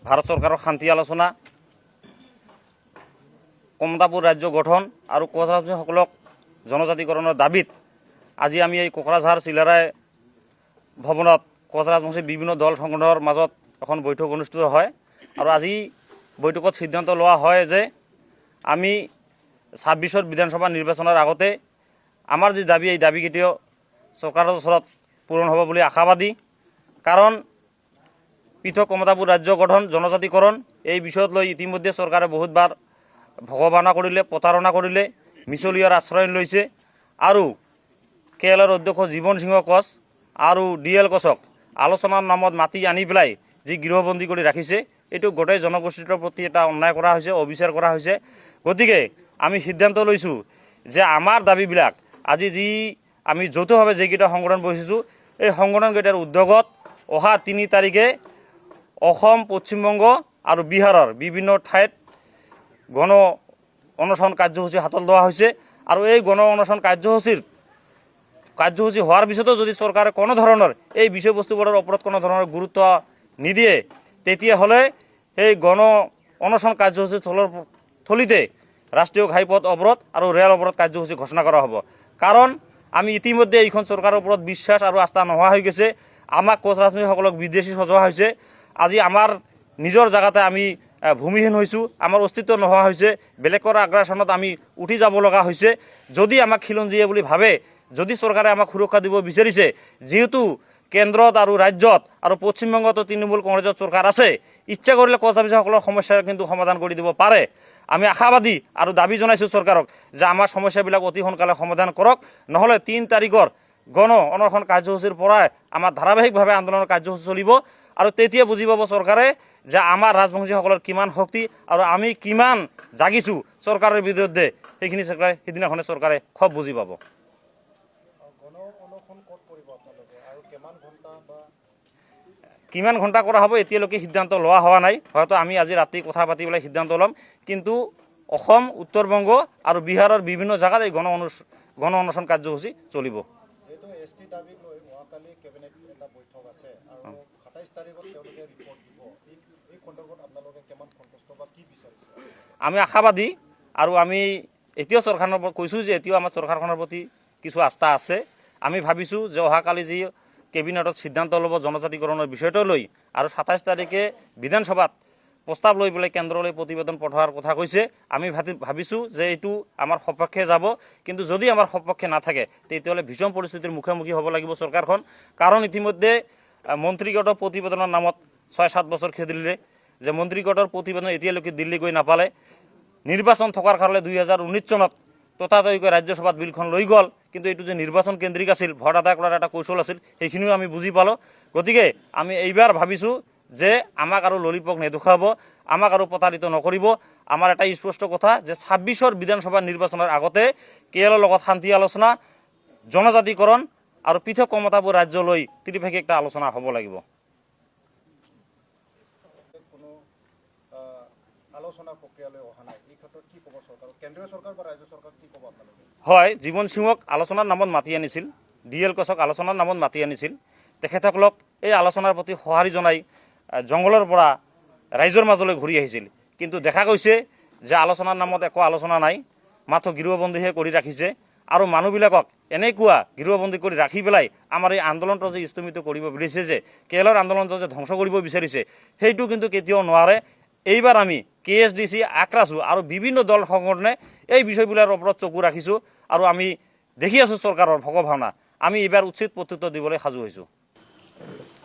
ভাৰত চৰকাৰৰ শান্তি আলোচনা, কমতাপুৰ ৰাজ্য গঠন আৰু কোচ ৰাজবংশীসকলক জনজাতিকৰণৰ দাবীত আজি আমি এই কোকৰাঝাৰ চিলাৰায় ভৱনত কোচ ৰাজবংশীৰ বিভিন্ন দল সংগঠনৰ মাজত এখন বৈঠক অনুষ্ঠিত হয়। আৰু আজি বৈঠকত সিদ্ধান্ত লোৱা হয় যে আমি ২৬ৰ বিধানসভা নিৰ্বাচনৰ আগতে আমাৰ যি দাবী, এই দাবী কেতিয়াও চৰকাৰৰ ওচৰত পূৰণ হ'ব বুলি আশাবাদী। কাৰণ পৃথক কমতাপুৰ ৰাজ্য গঠন, জনজাতিকৰণ এই বিষয়ত লৈ ইতিমধ্যে চৰকাৰে বহুতবাৰ ভগৱানা কৰিলে, প্ৰতাৰণা কৰিলে, মিছলীয়াৰ আশ্ৰয় লৈছে। আৰু কেৰেলাৰ অধ্যক্ষ জীৱন সিংহ কোচ আৰু DL কোচক আলোচনাৰ নামত মাতি আনি পেলাই যি গৃহবন্দী কৰি ৰাখিছে, এইটো গোটেই জনগোষ্ঠীটোৰ প্ৰতি এটা অন্যায় কৰা হৈছে, অবিচাৰ কৰা হৈছে। গতিকে আমি সিদ্ধান্ত লৈছোঁ যে আমাৰ দাবীবিলাক আজি যি আমি যৌথভাৱে যিকেইটা সংগঠন বহিছোঁ, এই সংগঠনকেইটাৰ উদ্যোগত অহা ৩ তাৰিখে অসম, পশ্চিমবংগ আৰু বিহাৰৰ বিভিন্ন ঠাইত গণ অনশন কাৰ্যসূচী হাতত লোৱা হৈছে। আৰু এই গণ অনশন কাৰ্যসূচী হোৱাৰ পিছতো যদি চৰকাৰে কোনো ধৰণৰ এই বিষয়বস্তুবোৰৰ ওপৰত কোনো ধৰণৰ গুৰুত্ব নিদিয়ে, তেতিয়াহ'লে এই গণ অনশন কাৰ্যসূচীৰ থলীতে ৰাষ্ট্ৰীয় ঘাইপথ অৱৰোধ আৰু ৰেল অৱৰোধ কাৰ্যসূচী ঘোষণা কৰা হ'ব। কাৰণ আমি ইতিমধ্যে এইখন চৰকাৰৰ ওপৰত বিশ্বাস আৰু আস্থা নোহোৱা হৈ গৈছে। আমাক কোচ ৰাজবংশীসকলক বিদেশী সজোৱা হৈছে। আজি আমাৰ নিজৰ জেগাতে আমি ভূমিহীন হৈছোঁ, আমাৰ অস্তিত্ব নোহোৱা হৈছে, বেলেগৰ আগ্ৰাসনত আমি উঠি যাব লগা হৈছে। যদি আমাক খিলঞ্জীয়া বুলি ভাবে, যদি চৰকাৰে আমাক সুৰক্ষা দিব বিচাৰিছে, যিহেতু কেন্দ্ৰত আৰু ৰাজ্যত আৰু পশ্চিমবংগতো তৃণমূল কংগ্ৰেছৰ চৰকাৰ আছে, ইচ্ছা কৰিলে কোচ ৰাজবংশীসকলৰ সমস্যা কিন্তু সমাধান কৰি দিব পাৰে। আমি আশাবাদী আৰু দাবী জনাইছোঁ চৰকাৰক যে আমাৰ সমস্যাবিলাক অতি সোনকালে সমাধান কৰক, নহ'লে ৩ তাৰিখৰ গণ অনশন কাৰ্যসূচীৰ পৰাই আমাৰ ধাৰাবাহিকভাৱে আন্দোলনৰ কাৰ্যসূচী চলিব। আৰু তেতিয়া বুজি পাব চৰকাৰে যে আমাৰ ৰাজবংশীসকলৰ কিমান শক্তি আৰু আমি কিমান জাগিছোঁ চৰকাৰৰ বিৰুদ্ধে। সেইখিনি সিদিনাখনে চৰকাৰে খুব বুজি পাব। কিমান ঘণ্টা কৰা হ'ব এতিয়ালৈকে সিদ্ধান্ত লোৱা হোৱা নাই। হয়তো আমি আজি ৰাতি কথা পাতি পেলাই সিদ্ধান্ত ল'ম। কিন্তু অসম, উত্তৰ-বংগ আৰু বিহাৰৰ বিভিন্ন জেগাত এই গণ অনশন কাৰ্যসূচী চলিব। আমি আশাবাদী আৰু আমি এতিয়াও চৰকাৰৰ কৈছোঁ যে এতিয়াও আমাৰ চৰকাৰখনৰ প্ৰতি কিছু আস্থা আছে। আমি ভাবিছোঁ যে অহাকালি যি কেবিনেটত সিদ্ধান্ত ল'ব জনজাতিকৰণৰ বিষয়টো লৈ, আৰু ২৭ তাৰিখে বিধানসভাত প্ৰস্তাৱ লৈ পেলাই কেন্দ্ৰলৈ প্ৰতিবেদন পঠোৱাৰ কথা কৈছে। আমি ভাবিছোঁ যে এইটো আমাৰ সপক্ষে যাব। কিন্তু যদি আমাৰ সপক্ষে নাথাকে, তেতিয়াহ'লে ভীষণ পৰিস্থিতিৰ মুখামুখি হ'ব লাগিব চৰকাৰখন। কাৰণ ইতিমধ্যে মন্ত্ৰীগোটৰ প্ৰতিবেদনৰ নামত ৬-৭ বছৰ খেদিলে যে মন্ত্ৰীগোটৰ প্ৰতিবেদন এতিয়ালৈকে দিল্লী গৈ নাপালে। নিৰ্বাচন থকাৰ কাৰণে ২০১৯ চনত ততাতৈয়াকৈ ৰাজ্যসভাত বিলখন লৈ গ'ল। কিন্তু এইটো যে নিৰ্বাচন কেন্দ্ৰিক আছিল, ভোট আদায় কৰাৰ এটা কৌশল আছিল, সেইখিনিও আমি বুজি পালোঁ। গতিকে আমি এইবাৰ ভাবিছোঁ যে আমাক আৰু ললিপপ নেদেখুৱাব, আমাক আৰু প্ৰতাৰিত নকৰিব। আমাৰ এটা স্পষ্ট কথা যে ২৬ৰ বিধানসভা নিৰ্বাচনৰ আগতে কেৰেলাৰ লগত শান্তি আলোচনা, জনজাতিকৰণ আৰু পৃথক কমতাপুৰ ৰাজ্য লৈ ত্ৰিপাক্ষিক একটা আলোচনা হ'ব লাগিব। হয়, জীৱন সিঙক আলোচনাৰ নামত মাতি আনিছিল, DL কোচক আলোচনাৰ নামত মাতি আনিছিল। তেখেতসকলক এই আলোচনাৰ প্ৰতি সঁহাৰি জনাই জংঘলৰ পৰা ৰাইজৰ মাজলৈ ঘূৰি আহিছিল। কিন্তু দেখা গৈছে যে আলোচনাৰ নামত একো আলোচনা নাই, মাথো গৃহবন্দীহে কৰি ৰাখিছে। আৰু মানুহবিলাকক এনেকুৱা গৃহবন্দী কৰি ৰাখি পেলাই আমাৰ এই আন্দোলনটো যে স্থগিত কৰিব বিচাৰিছে, যে কেৰেলাৰ আন্দোলনটো যে ধ্বংস কৰিব বিচাৰিছে, সেইটো কিন্তু কেতিয়াও নোৱাৰে। এইবাৰ আমি KSDC, আক্ৰাছু আৰু বিভিন্ন দল সংগঠনে এই বিষয়বিলাকৰ ওপৰত চকু ৰাখিছোঁ আৰু আমি দেখি আছোঁ চৰকাৰৰ ভগভাৱনা। আমি এইবাৰ উচিত প্ৰত্যুত্তৰ দিবলৈ সাজু হৈছোঁ।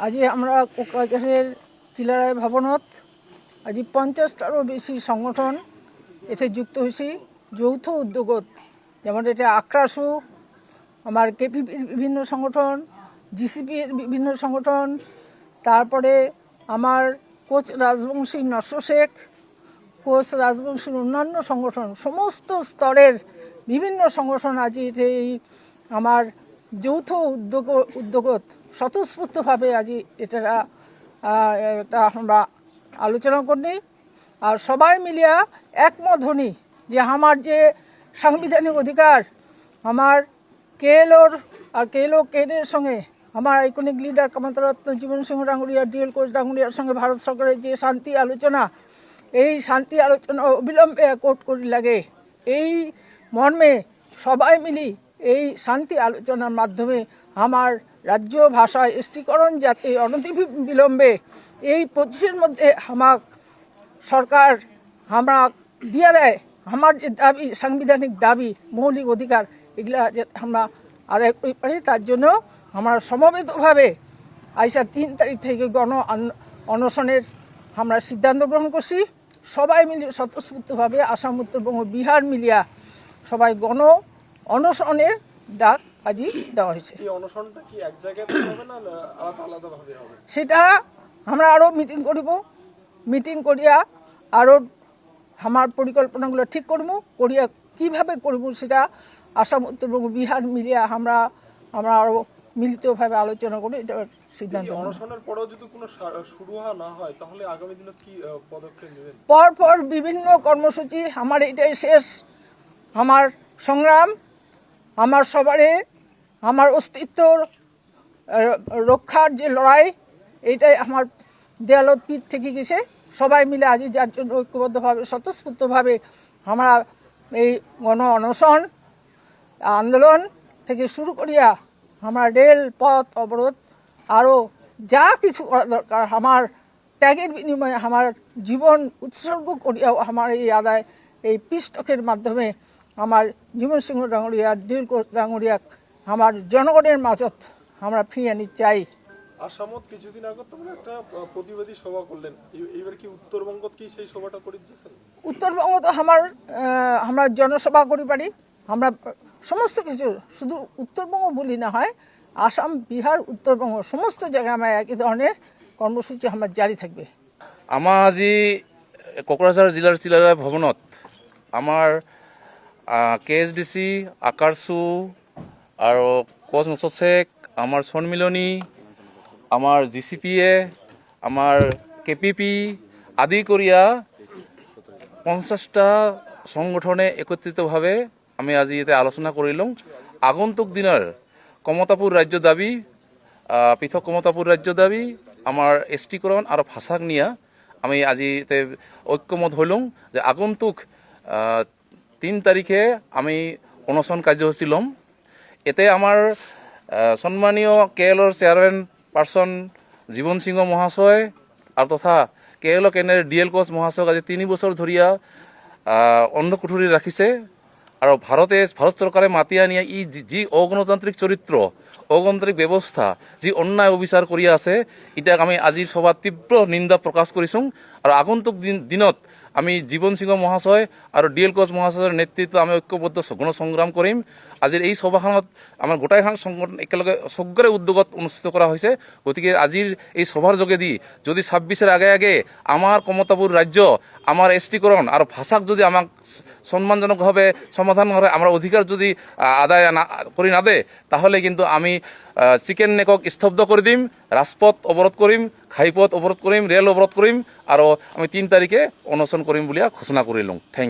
আজি আমরা কোকরাঝারের চিলারায় ভবনত আজি 50টারও বেশি সংগঠন এতে যুক্ত হয়েছি যৌথ উদ্যোগত। যেমন এটা আক্রাসু, আমার KP বিভিন্ন সংগঠন, GCPর বিভিন্ন সংগঠন, তারপরে আমার কোচ রাজবংশী নস্য শেখ, কোচ রাজবংশীর অন্যান্য সংগঠন, সমস্ত স্তরের বিভিন্ন সংগঠন আজি এই আমার যৌথ উদ্যোগত স্বতঃস্ফূর্তভাবে আজি এটা আমরা আলোচনা করি। আর সবাই মিলিয়া একমত হনি যে আমার যে সাংবিধানিক অধিকার, আমার কেএলওর আর কেএলও কেডের সঙ্গে আমার আইকনিক লিডার কামাতরত্ন জীবন সিংহ ডাঙ্গুরিয়া, ডিএল কোচ ডাঙ্গুরিয়ার সঙ্গে ভারত সরকারের যে শান্তি আলোচনা, এই শান্তি আলোচনা অবিলম্বে কোর্ট করি লাগে, এই মর্মে সবাই মিলি এই শান্তি আলোচনার মাধ্যমে আমার রাজ্য ভাষা এসটিকরণ যাতে অনতিবিলম্বে এই 25-এর মধ্যে আমার সরকার আমরা দিয়ে দেয়, আমার যে দাবি, সাংবিধানিক দাবি, মৌলিক অধিকার, এগুলা যাতে আমরা আদায় করতে পারি, তার জন্য আমরা সমবেতভাবে আইসা 3 তারিখ থেকে অনশনের আমরা সিদ্ধান্ত গ্রহণ করছি। সবাই মিলে স্বতঃস্ফূর্তভাবে আসাম, উত্তরবঙ্গ, বিহার মিলিয়া সবাই অনশনের ডাক আজই দেওয়া হয়েছে। অনশনটা কি এক জায়গায় হবে না আলাদা আলাদাভাবে হবে? সেটা আমরা আরও মিটিং করিব, মিটিং করিয়া আরও আমার পরিকল্পনাগুলো ঠিক করবো, করিয়া কীভাবে করব সেটা আসাম, উত্তরবঙ্গ, বিহার মিলিয়া আমরা আরও মিলিতভাবে আলোচনা করে এটা সিদ্ধান্ত নেব। অনশনের পরেও যদি কোনো শুরু না হয় তাহলে আগামী দিনে কি পদক্ষেপ নেবেন? পর বিভিন্ন কর্মসূচি, আমার এটাই শেষ আমার সংগ্রাম, আমার সবারে আমার অস্তিত্ব রক্ষার যে লড়াই, এইটাই আমার দেয়ালত পিঠ থেকে গেছে। সবাই মিলে আজ যার জন্য ঐক্যবদ্ধভাবে স্বতঃস্ফূর্তভাবে আমরা এই অনশন আন্দোলন থেকে শুরু করিয়া আমরা রেল পথ অবরোধ আরও যা কিছু করা দরকার, আমার ত্যাগের বিনিময়ে আমার জীবন উৎসর্গ করিয়াও আমার এই পিস্টকের মাধ্যমে আমার জীবন সিংহ ডাঙ্গুরিয়া, ডিএল কোচ ডাঙ্গুরিয়া আমার জনগণের মাঝত আমরা ফিরিয়ে আনি চাই। আসামত কিছুদিন আগে তোমরা একটা প্রতিবাদী সভা করলেন, এইবার কি উত্তরবঙ্গ কি সেই সভাটা করে দিয়েছেন? উত্তরবঙ্গ তো আমরা জনসভা করি পারি, আমরা সমস্ত কিছু, শুধু উত্তরবঙ্গ বলি না হয়, আসাম, বিহার, উত্তরবঙ্গ সমস্ত জায়গায় আমার একই ধরনের কর্মসূচি আমার জারি থাকবে। আমাৰ আজি কোকৰাঝাৰ জিলাৰ চিলাৰায় ভৱনত আমাৰ KSDC, আকাৰচু আৰু কোচ মুছছেক, আমাৰ সন্মিলনী, আমাৰ GCPA, আমাৰ KPP আদি কৰিয়া 50টা সংগঠনে একত্ৰিতভাৱে আমি আজি ইয়াতে আলোচনা কৰিলোঁ। আগন্তুক দিনৰ কমতাপুৰ ৰাজ্য দাবী, পৃথক কমতাপুৰ ৰাজ্য দাবী, আমাৰ এছটিকৰণ আৰু ভাষাক নিয়া আমি আজি ঐক্যমত হইলুং যে আগন্তুক 3 তাৰিখে আমি অনশন কাৰ্যসূচী ল'ম। এতে আমাৰ সন্মানীয় KLৰ চেয়াৰমেন পাৰ্চন জীবন সিংহ মহাশয় আৰু তথা KL কেন্দ্ৰৰ ডিএল কোচ মহাশয়ক আজি 3 বছৰ ধৰিয়া অন্ধ কুঠুৰি ৰাখিছে আৰু ভাৰত চৰকাৰে মাতি আনিয়া যি অগণতান্ত্ৰিক চৰিত্ৰ, অগণতান্ত্ৰিক ব্যৱস্থা, যি অন্যায় অবিচাৰ কৰি আছে, এতিয়াক আমি আজিৰ সভাত তীব্ৰ নিন্দা প্ৰকাশ কৰিছোঁ। আৰু আগন্তুক দিনত আমি জীবন সিংহ মহাশয় আৰু ডিএল কোচ মহাশয়ৰ নেতৃত্বত আমি ঐক্যবদ্ধ গণসংগ্ৰাম কৰিম। আজিৰ এই সভাখনত আমাৰ গোটাইখন সংগঠন একেলগে সবৰে উদ্যোগত অনুষ্ঠিত কৰা হৈছে। গতিকে আজিৰ এই সভাৰ যোগেদি যদি 26-এৰ আগে আমাৰ কমতাপুৰ ৰাজ্য, আমাৰ এছটিকৰণ আৰু ভাষাক যদি আমাক সম্মানজনকভাৱে সমাধান করে, আমরা অধিকার যদি আদায় করে না দেয়, তাহলে কিন্তু আমি চিকেন নেকক স্তব্ধ করে দিম, রাজপথ অবরোধ করিম, ঘাইপথ অবরোধ করিম, রেল অবরোধ করিম, আর আমি 3 তারিখে অনশন করিম বলিয়া ঘোষণা করিলাম। থ্যাংক